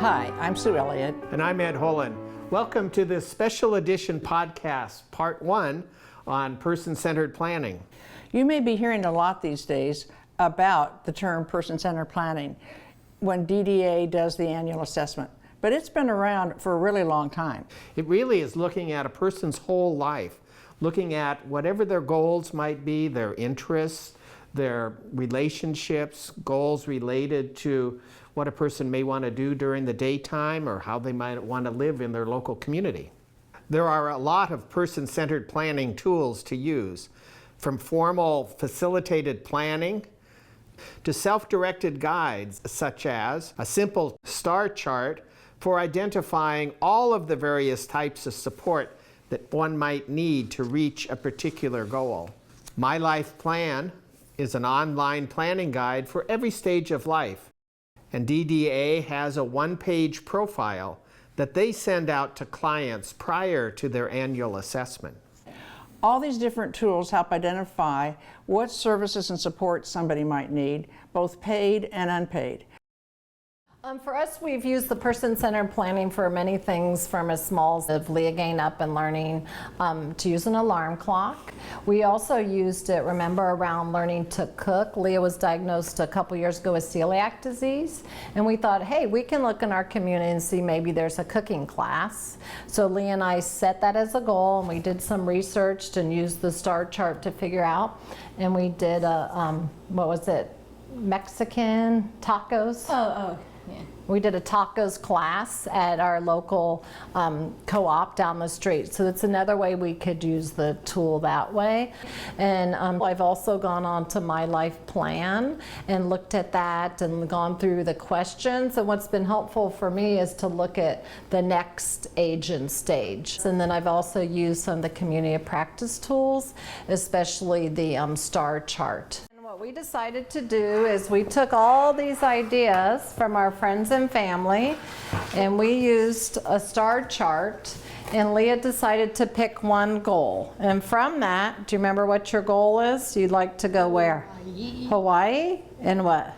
Hi, I'm Sue Elliott. And I'm Ed Holen. Welcome to this special edition podcast, Part 1 on person-centered planning. You may be hearing a lot these days about the term person-centered planning when DDA does the annual assessment, but it's been around for a really long time. It really is looking at a person's whole life, looking at whatever their goals might be, their interests, their relationships, goals related to what a person may want to do during the daytime or how they might want to live in their local community. There are a lot of person-centered planning tools to use, from formal facilitated planning to self-directed guides such as a simple star chart for identifying all of the various types of support that one might need to reach a particular goal. My Life Plan is an online planning guide for every stage of life, and DDA has a one-page profile that they send out to clients prior to their annual assessment. All these different tools help identify what services and support somebody might need, both paid and unpaid. For us, we've used the person-centered planning for many things, from as small as Leah getting up and learning to use an alarm clock. We also used it, remember, around learning to cook. Leah was diagnosed a couple years ago with celiac disease, and we thought, hey, we can look in our community and see maybe there's a cooking class. So Leah and I set that as a goal, and we did some research and used the star chart to figure out, and we did a, what was it, Mexican tacos? Oh. Yeah. We did a tacos class at our local co-op down the street. So it's another way we could use the tool that way. And I've also gone on to My Life Plan and looked at that and gone through the questions. And what's been helpful for me is to look at the next age and stage. And then I've also used some of the community of practice tools, especially the star chart. What we decided to do is we took all these ideas from our friends and family, and we used a star chart, and Leah decided to pick one goal. And from that, do you remember what your goal is? You'd like to go where? Hawaii? In what?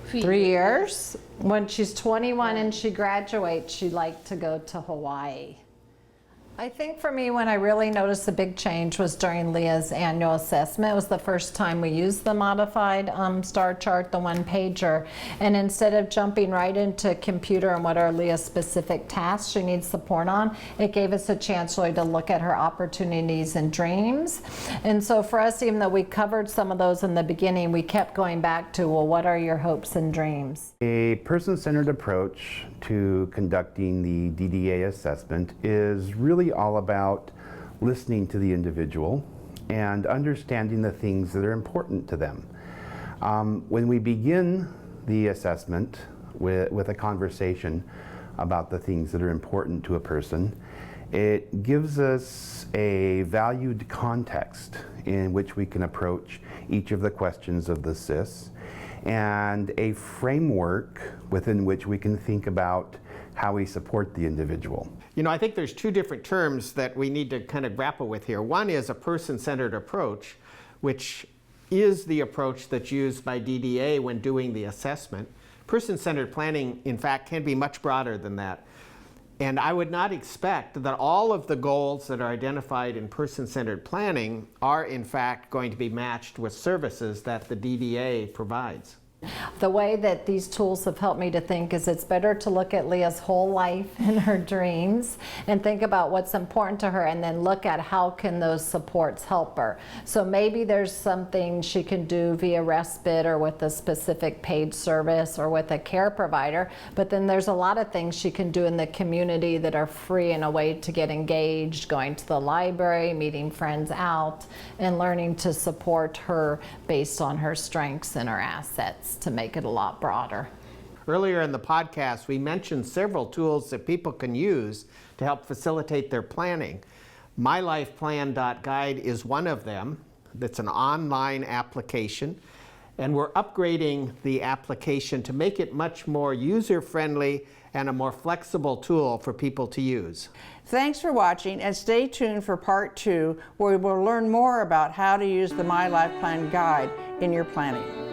3 years. When she's 21 and she graduates, she'd like to go to Hawaii. I think for me, when I really noticed a big change was during Leah's annual assessment. It was the first time we used the modified star chart, the one pager. And instead of jumping right into computer and what are Leah's specific tasks she needs support on, it gave us a chance really to look at her opportunities and dreams. And so for us, even though we covered some of those in the beginning, we kept going back to, well, what are your hopes and dreams? A person-centered approach to conducting the DDA assessment is really all about listening to the individual and understanding the things that are important to them. When we begin the assessment with a conversation about the things that are important to a person, it gives us a valued context in which we can approach each of the questions of the CIS, and a framework within which we can think about how we support the individual. You know, I think there's two different terms that we need to kind of grapple with here. One is a person-centered approach, which is the approach that's used by DDA when doing the assessment. Person-centered planning, in fact, can be much broader than that. And I would not expect that all of the goals that are identified in person-centered planning are, in fact, going to be matched with services that the DDA provides. The way that these tools have helped me to think is it's better to look at Leah's whole life and her dreams and think about what's important to her, and then look at how can those supports help her. So maybe there's something she can do via respite or with a specific paid service or with a care provider, but then there's a lot of things she can do in the community that are free in a way to get engaged, going to the library, meeting friends out, and learning to support her based on her strengths and her assets, to make it a lot broader. Earlier in the podcast, we mentioned several tools that people can use to help facilitate their planning. MyLifePlan.guide is one of them. That's an online application, and we're upgrading the application to make it much more user-friendly and a more flexible tool for people to use. Thanks for watching, and stay tuned for part 2, where we will learn more about how to use the My Life Plan guide in your planning.